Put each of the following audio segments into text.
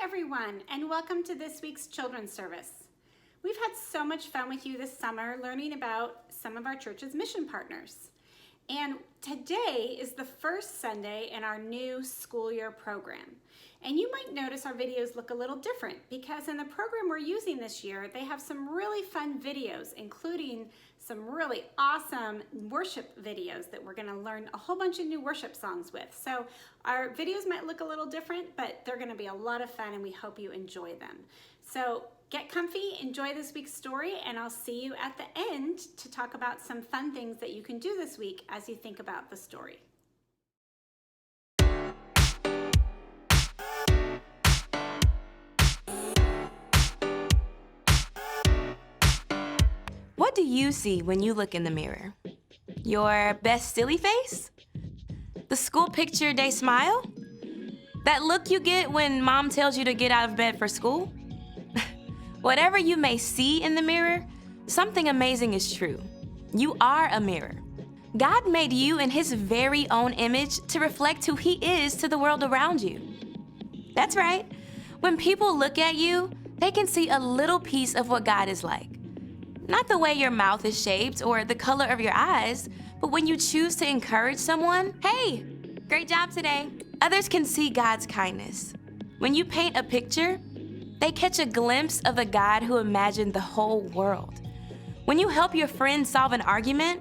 everyone, and welcome to this week's children's service. We've had so much fun with you this summer learning about some of our church's mission partners. And today is the first Sunday in our new school year program. And you might notice our videos look a little different because in the program we're using this year, they have some really fun videos, including some really awesome worship videos that we're gonna learn a whole bunch of new worship songs with. So our videos might look a little different, but they're gonna be a lot of fun and we hope you enjoy them. So get comfy, enjoy this week's story, and I'll see you at the end to talk about some fun things that you can do this week as you think about the story. What do you see when you look in the mirror? Your best silly face? The school picture day smile? That look you get when mom tells you to get out of bed for school? Whatever you may see in the mirror, something amazing is true. You are a mirror. God made you in His very own image to reflect who He is to the world around you. That's right. When people look at you, they can see a little piece of what God is like. Not the way your mouth is shaped or the color of your eyes, but when you choose to encourage someone, hey, great job today. Others can see God's kindness. When you paint a picture, they catch a glimpse of the God who imagined the whole world. When you help your friend solve an argument,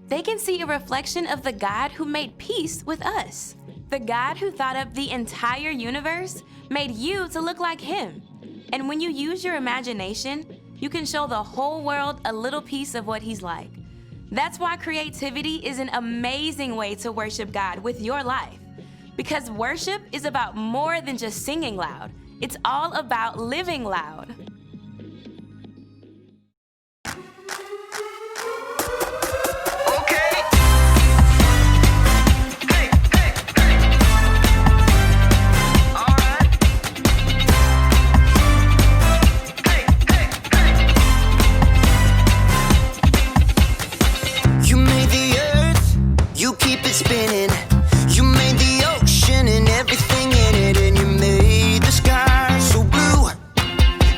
they can see a reflection of the God who made peace with us. The God who thought up the entire universe made you to look like Him. And when you use your imagination, you can show the whole world a little piece of what He's like. That's why creativity is an amazing way to worship God with your life. Because worship is about more than just singing loud. It's all about living loud. Spinning. You made the ocean and everything in it, and you made the sky so blue,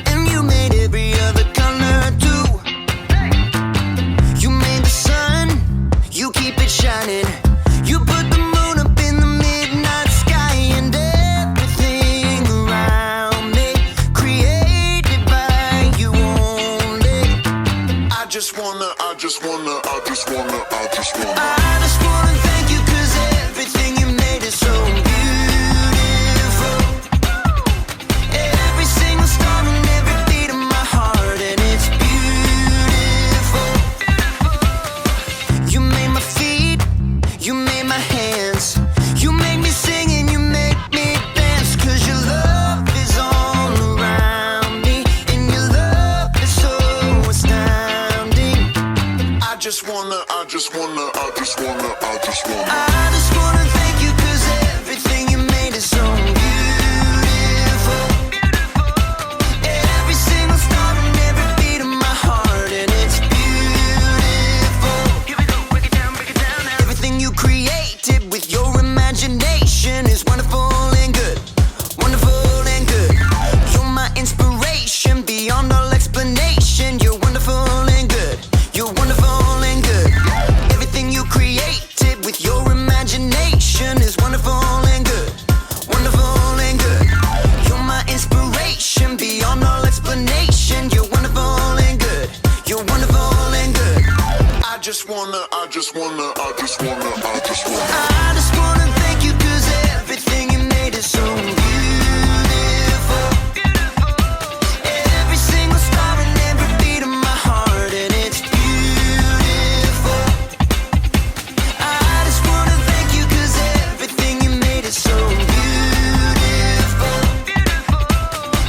and you made every other color too. You made the sun, you keep it shining. You put the moon up in the midnight sky, and everything around me created by you only. I just wanna thank you 'cause everything you made is so beautiful. Every single star and every beat of my heart, and it's beautiful. You made my feet, you made my hands, you made me sing and you make me dance, 'cause your love is all around me, and your love is so astounding. I just wanna thank you 'cause everything you made is so beautiful. Every single star and every beat of my heart, and it's beautiful. Here we go, break it down now. Everything you created with your imagination is wonderful and good, wonderful and good. You're my inspiration beyond all explanation. You're wonderful and good, you're wonderful and good. Everything you created with your imagination is wonderful and good, wonderful and good. You're my inspiration beyond all explanation. You're wonderful and good, you're wonderful and good. I just wanna thank you 'cause everything you made is so beautiful. Every single star and every beat of my heart, and it's beautiful. I just wanna thank you 'cause everything you made is so beautiful.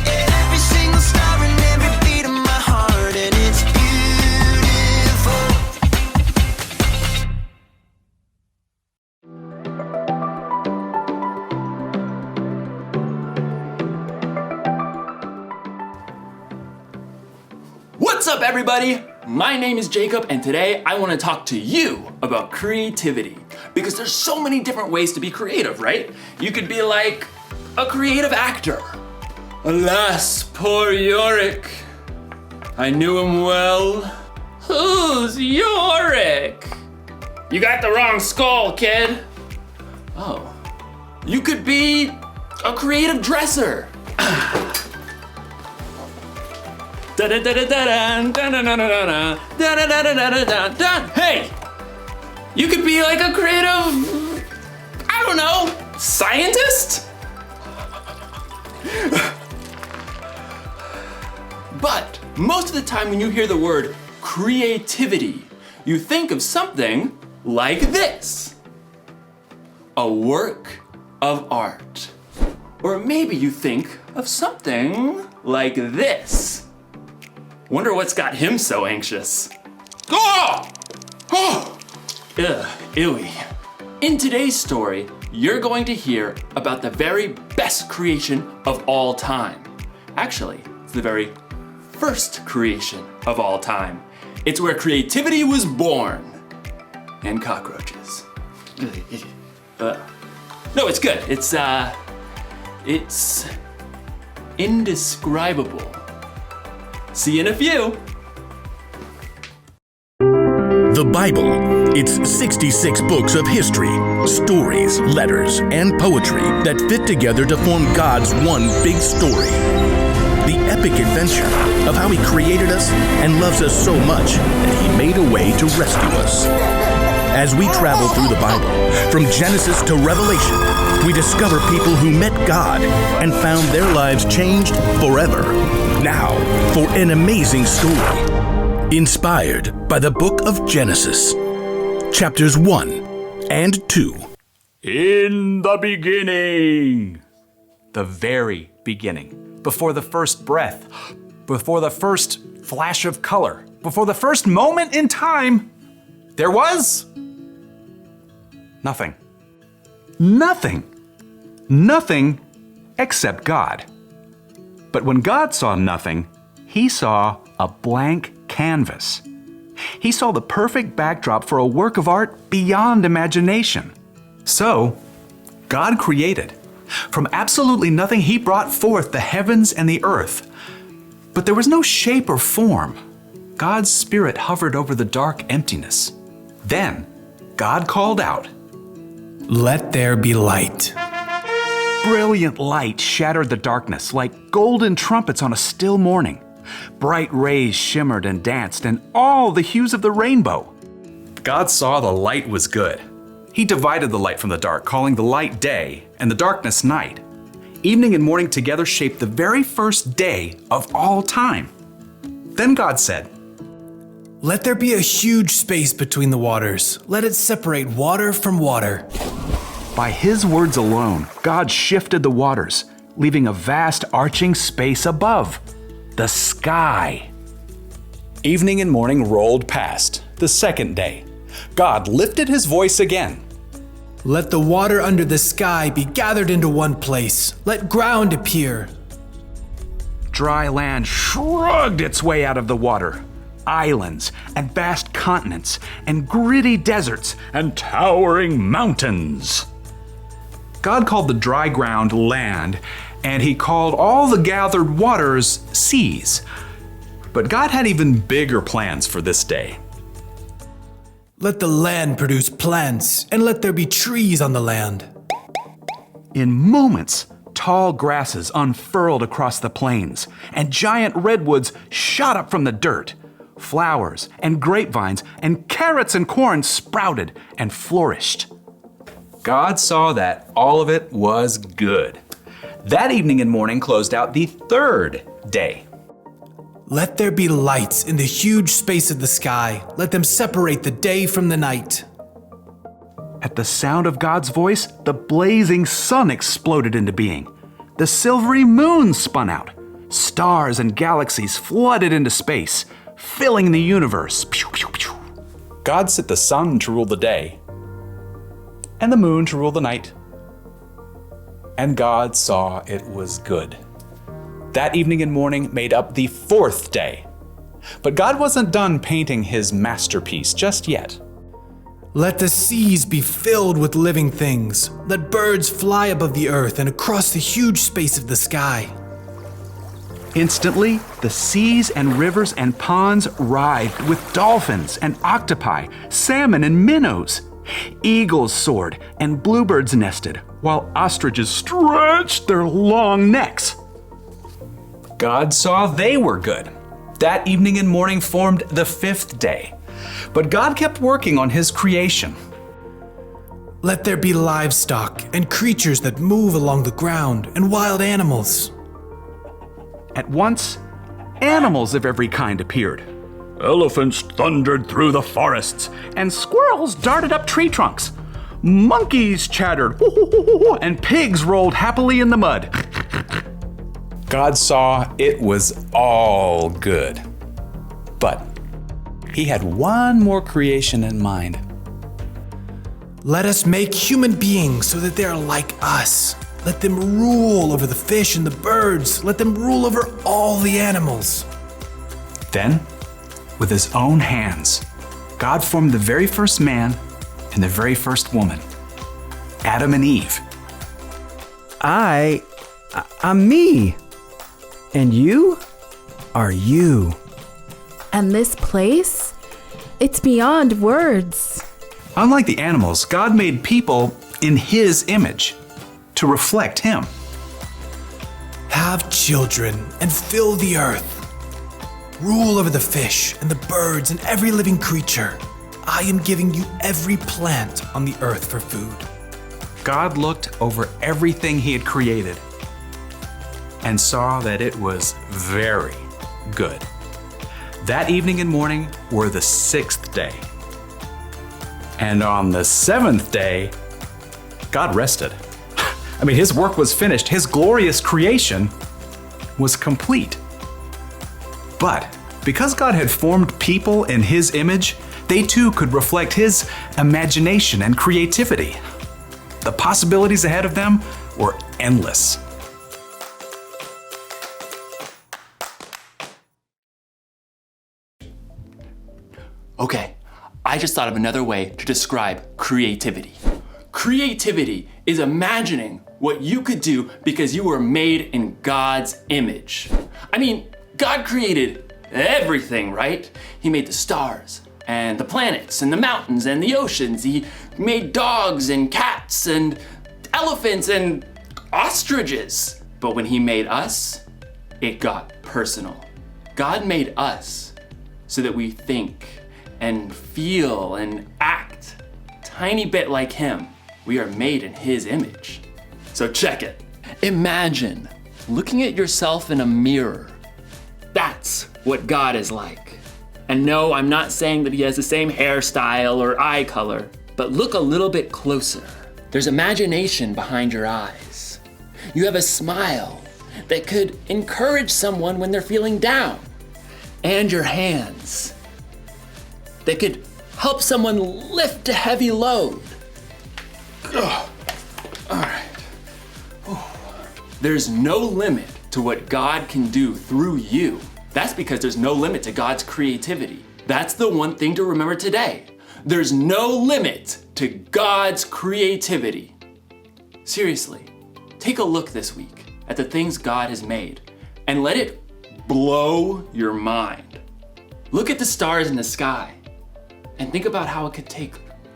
Every single star and every beat of my heart, and it's beautiful. What's up, everybody? My name is Jacob, and today I want to talk to you about creativity, because there's so many different ways to be creative, right? You could be like a creative actor, Alas, poor Yorick. I knew him well. Who's Yorick? You got the wrong skull, kid. Oh, you could be a creative dresser. Hey, you could be like a creative, I don't know, scientist? But most of the time when you hear the word creativity, you think of something like this. A work of art. Or maybe you think of something like this. Wonder what's got him so anxious. Oh! Oh! Ugh, ewy. In today's story, you're going to hear about the very best creation of all time. Actually, it's the very first creation of all time. It's where creativity was born. And cockroaches. No, it's good. It's indescribable. See you in a few. The Bible. It's 66 books of history, stories, letters, and poetry that fit together to form God's one big story. The epic adventure of how He created us and loves us so much that He made a way to rescue us. As we travel through the Bible, from Genesis to Revelation, we discover people who met God and found their lives changed forever. Now, for an amazing story. Inspired by the book of Genesis, chapters 1 and 2. In the beginning. The very beginning. Before the first breath. Before the first flash of color. Before the first moment in time. There was nothing. Nothing. Nothing except God. But when God saw nothing, He saw a blank canvas. He saw the perfect backdrop for a work of art beyond imagination. So, God created. From absolutely nothing, He brought forth the heavens and the earth. But there was no shape or form. God's Spirit hovered over the dark emptiness. Then, God called out, "Let there be light." Brilliant light shattered the darkness like golden trumpets on a still morning. Bright rays shimmered and danced in all the hues of the rainbow. God saw the light was good. He divided the light from the dark, calling the light day and the darkness night. Evening and morning together shaped the very first day of all time. Then God said, "Let there be a huge space between the waters. Let it separate water from water." By His words alone, God shifted the waters, leaving a vast arching space above, the sky. Evening and morning rolled past, the second day. God lifted His voice again. "Let the water under the sky be gathered into one place. Let ground appear." Dry land shrugged its way out of the water. Islands and vast continents and gritty deserts and towering mountains. God called the dry ground land, and He called all the gathered waters seas. But God had even bigger plans for this day. "Let the land produce plants, and let there be trees on the land." In moments, tall grasses unfurled across the plains, and giant redwoods shot up from the dirt. Flowers and grapevines and carrots and corn sprouted and flourished. God saw that all of it was good. That evening and morning closed out the third day. "Let there be lights in the huge space of the sky. Let them separate the day from the night." At the sound of God's voice, the blazing sun exploded into being. The silvery moon spun out. Stars and galaxies flooded into space, filling the universe. Pew, pew, pew. God set the sun to rule the day, and the moon to rule the night. And God saw it was good. That evening and morning made up the fourth day. But God wasn't done painting His masterpiece just yet. "Let the seas be filled with living things. Let birds fly above the earth and across the huge space of the sky." Instantly, the seas and rivers and ponds writhed with dolphins and octopi, salmon and minnows. Eagles soared and bluebirds nested, while ostriches stretched their long necks. God saw they were good. That evening and morning formed the 5th day. But God kept working on His creation. Let there be livestock and creatures that move along the ground and wild animals. At once, animals of every kind appeared. Elephants thundered through the forests, and squirrels darted up tree trunks. Monkeys chattered, and pigs rolled happily in the mud. God saw it was all good. But He had one more creation in mind. Let us make human beings so that they are like us. Let them rule over the fish and the birds. Let them rule over all the animals. Then, with His own hands, God formed the very first man and the very first woman, Adam and Eve. I'm me. And you are you. And this place? It's beyond words. Unlike the animals, God made people in His image to reflect Him. Have children and fill the earth. Rule over the fish and the birds and every living creature. I am giving you every plant on the earth for food. God looked over everything He had created and saw that it was very good. That evening and morning were the 6th day. And on the 7th day, God rested. His work was finished. His glorious creation was complete. But because God had formed people in His image, they too could reflect His imagination and creativity. The possibilities ahead of them were endless. Okay, I just thought of another way to describe creativity. Creativity is imagining what you could do because you were made in God's image. God created everything, right? He made the stars and the planets and the mountains and the oceans. He made dogs and cats and elephants and ostriches. But when He made us, it got personal. God made us so that we think and feel and act a tiny bit like Him. We are made in His image. So check it. Imagine looking at yourself in a mirror. That's what God is like. And no, I'm not saying that He has the same hairstyle or eye color, but look a little bit closer. There's imagination behind your eyes. You have a smile that could encourage someone when they're feeling down. And your hands that could help someone lift a heavy load. Ugh. All right. There's no limit to what God can do through you. That's because there's no limit to God's creativity. That's the one thing to remember today. There's no limit to God's creativity. Seriously, take a look this week at the things God has made and let it blow your mind. Look at the stars in the sky and think about how it could take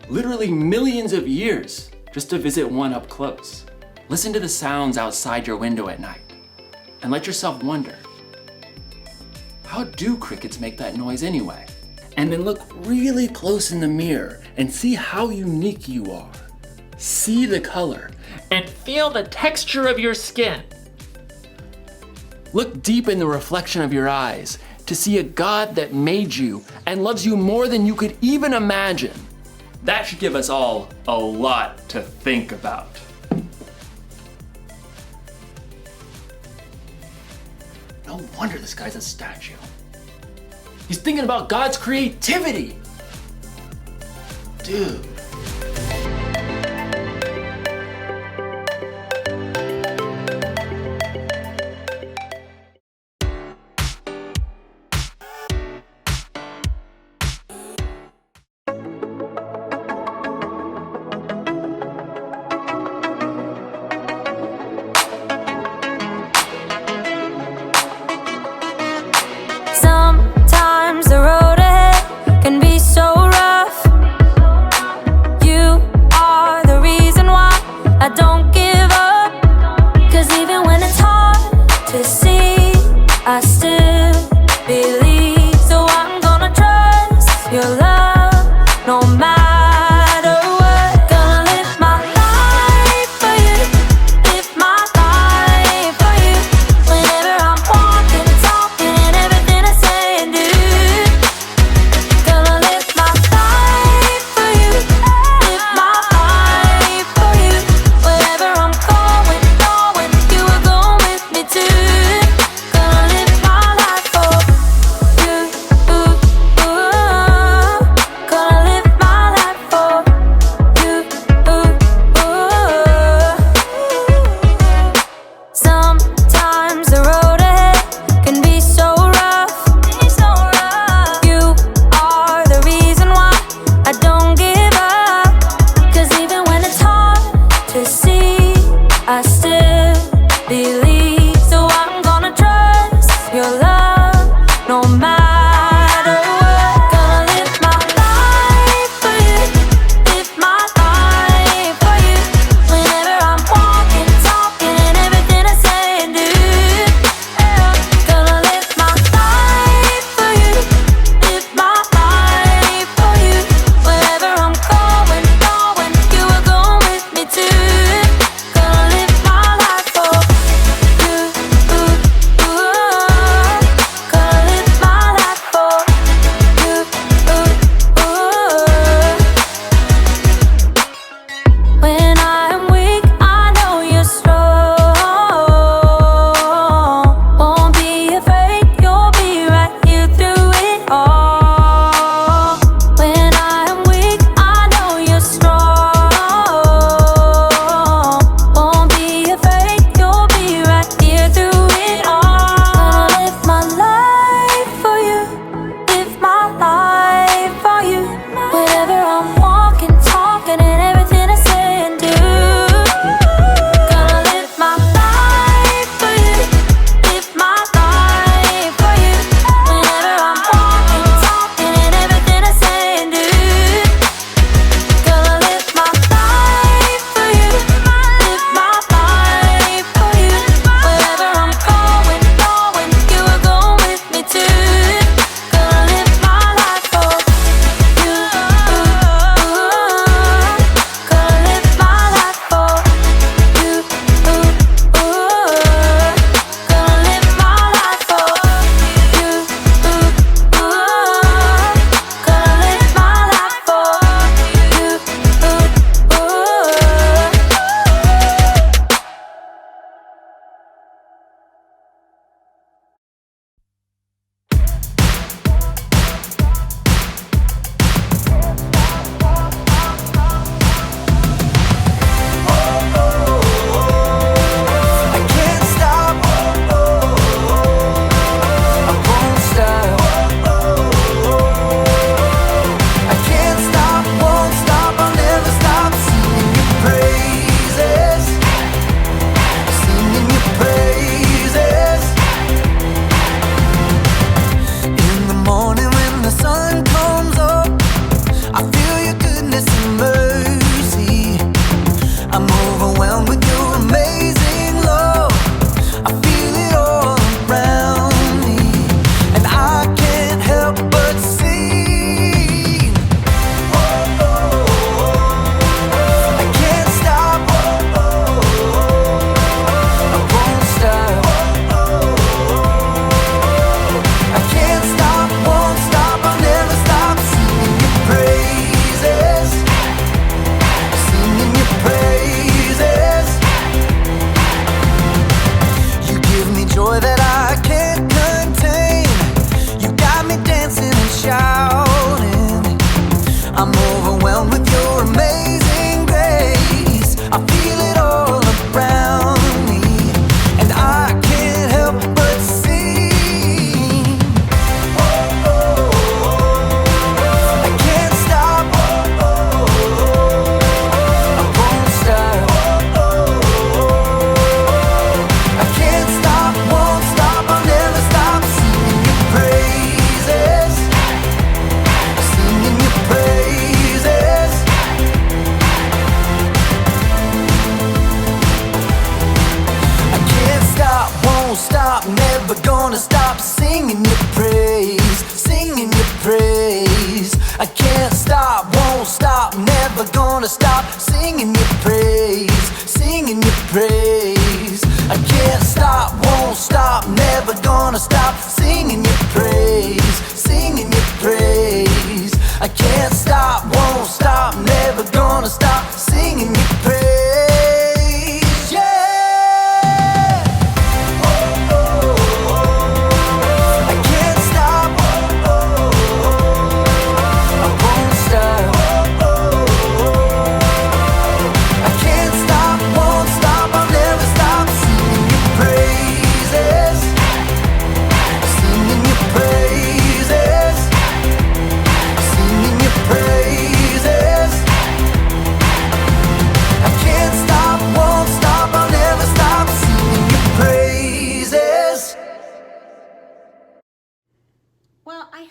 literally millions of years just to visit one up close. Listen to the sounds outside your window at night and let yourself wonder, how do crickets make that noise anyway? And then look really close in the mirror and see how unique you are. See the color and feel the texture of your skin. Look deep in the reflection of your eyes to see a God that made you and loves you more than you could even imagine. That should give us all a lot to think about. No wonder this guy's a statue. He's thinking about God's creativity. Dude.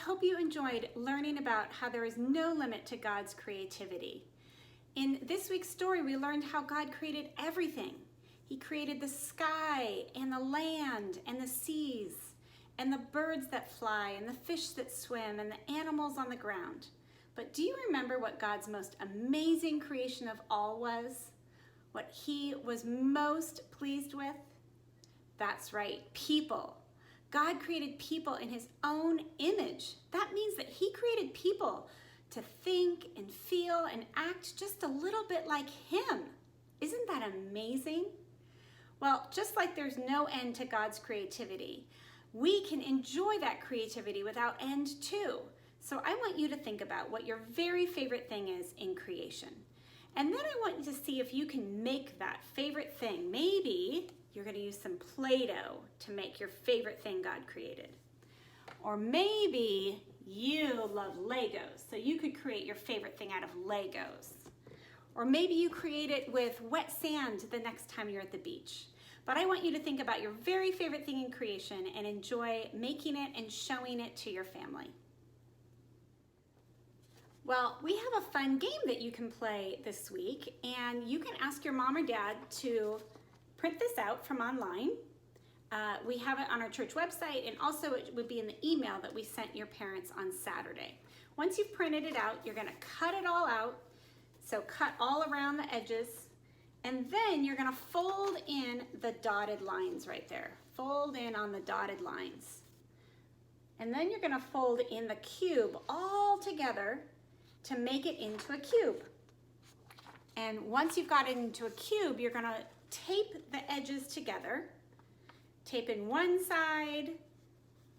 hope you enjoyed learning about how there is no limit to God's creativity. In this week's story, we learned how God created everything. He created the sky and the land and the seas and the birds that fly and the fish that swim and the animals on the ground. But do you remember what God's most amazing creation of all was? What he was most pleased with? That's right, people. God created people in his own image. That means that he created people to think and feel and act just a little bit like him. Isn't that amazing? Well, just like there's no end to God's creativity, we can enjoy that creativity without end too. So I want you to think about what your very favorite thing is in creation. And then I want you to see if you can make that favorite thing. Maybe you're going to use some Play-Doh to make your favorite thing God created. Or maybe you love Legos, so you could create your favorite thing out of Legos. Or maybe you create it with wet sand the next time you're at the beach. But I want you to think about your very favorite thing in creation and enjoy making it and showing it to your family. Well, we have a fun game that you can play this week, and you can ask your mom or dad to print this out from online. We have it on our church website, and also it would be in the email that we sent your parents on Saturday. Once you've printed it out, you're going to cut it all out. So cut all around the edges, and then you're going to fold in the dotted lines right there. Fold in on the dotted lines. And then you're going to fold in the cube all together to make it into a cube. And once you've got it into a cube, you're going to tape the edges together. Tape in one side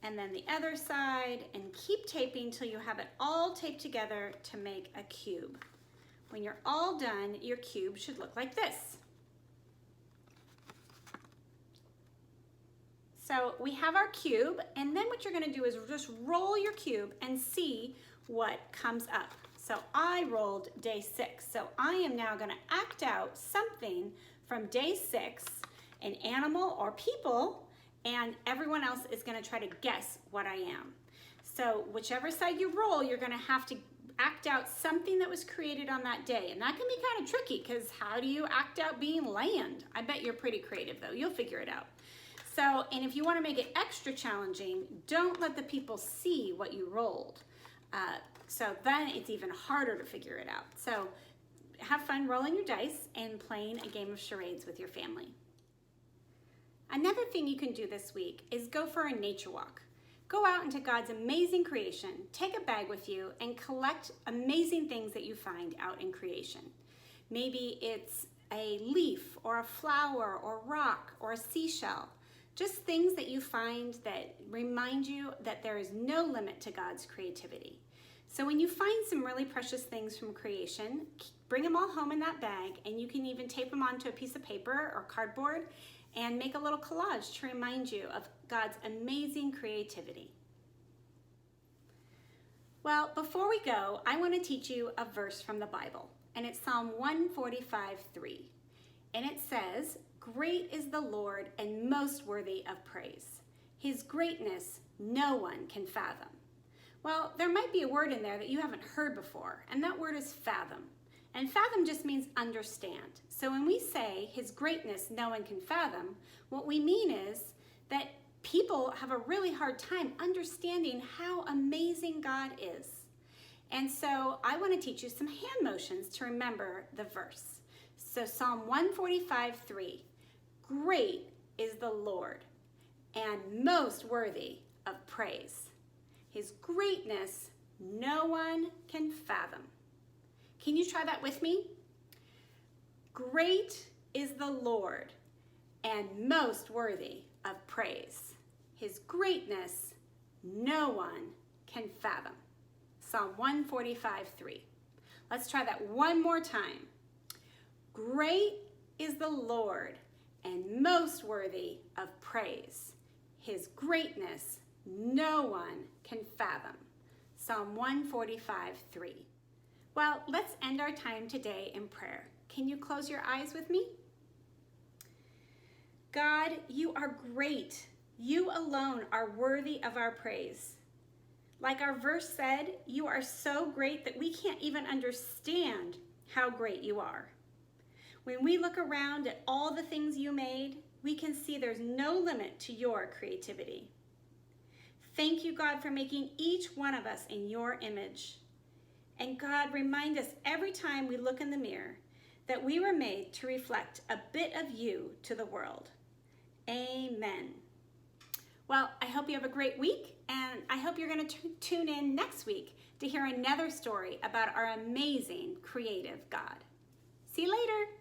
and then the other side, and keep taping till you have it all taped together to make a cube. When you're all done, your cube should look like this. So we have our cube, and then what you're going to do is just roll your cube and see what comes up. So I rolled day 6. So I am now going to act out something from day 6, an animal or people, and everyone else is going to try to guess what I am. So whichever side you roll, you're going to have to act out something that was created on that day. And that can be kind of tricky, because how do you act out being land? I bet you're pretty creative though. You'll figure it out. So, and if you want to make it extra challenging, don't let the people see what you rolled. So then it's even harder to figure it out. So have fun rolling your dice and playing a game of charades with your family. Another thing you can do this week is go for a nature walk. Go out into God's amazing creation, take a bag with you, and collect amazing things that you find out in creation. Maybe it's a leaf or a flower or rock or a seashell. Just things that you find that remind you that there is no limit to God's creativity. So when you find some really precious things from creation, bring them all home in that bag, and you can even tape them onto a piece of paper or cardboard and make a little collage to remind you of God's amazing creativity. Well, before we go, I want to teach you a verse from the Bible, and it's Psalm 145:3. And it says, "Great is the Lord and most worthy of praise. His greatness no one can fathom." Well, there might be a word in there that you haven't heard before, and that word is fathom. And fathom just means understand. So when we say his greatness no one can fathom, what we mean is that people have a really hard time understanding how amazing God is. And so I want to teach you some hand motions to remember the verse. So Psalm 145:3, "Great is the Lord and most worthy of praise. His greatness no one can fathom." Can you try that with me? Great is the Lord and most worthy of praise. His greatness no one can fathom. Psalm 145:3. Let's try that one more time. Great is the Lord and most worthy of praise. His greatness no one can fathom. Psalm 145:3. Well, let's end our time today in prayer. Can you close your eyes with me? God, you are great. You alone are worthy of our praise. Like our verse said, you are so great that we can't even understand how great you are. When we look around at all the things you made, we can see there's no limit to your creativity. Thank you, God, for making each one of us in your image. And God, remind us every time we look in the mirror that we were made to reflect a bit of you to the world. Amen. Well, I hope you have a great week, and I hope you're going to tune in next week to hear another story about our amazing creative God. See you later.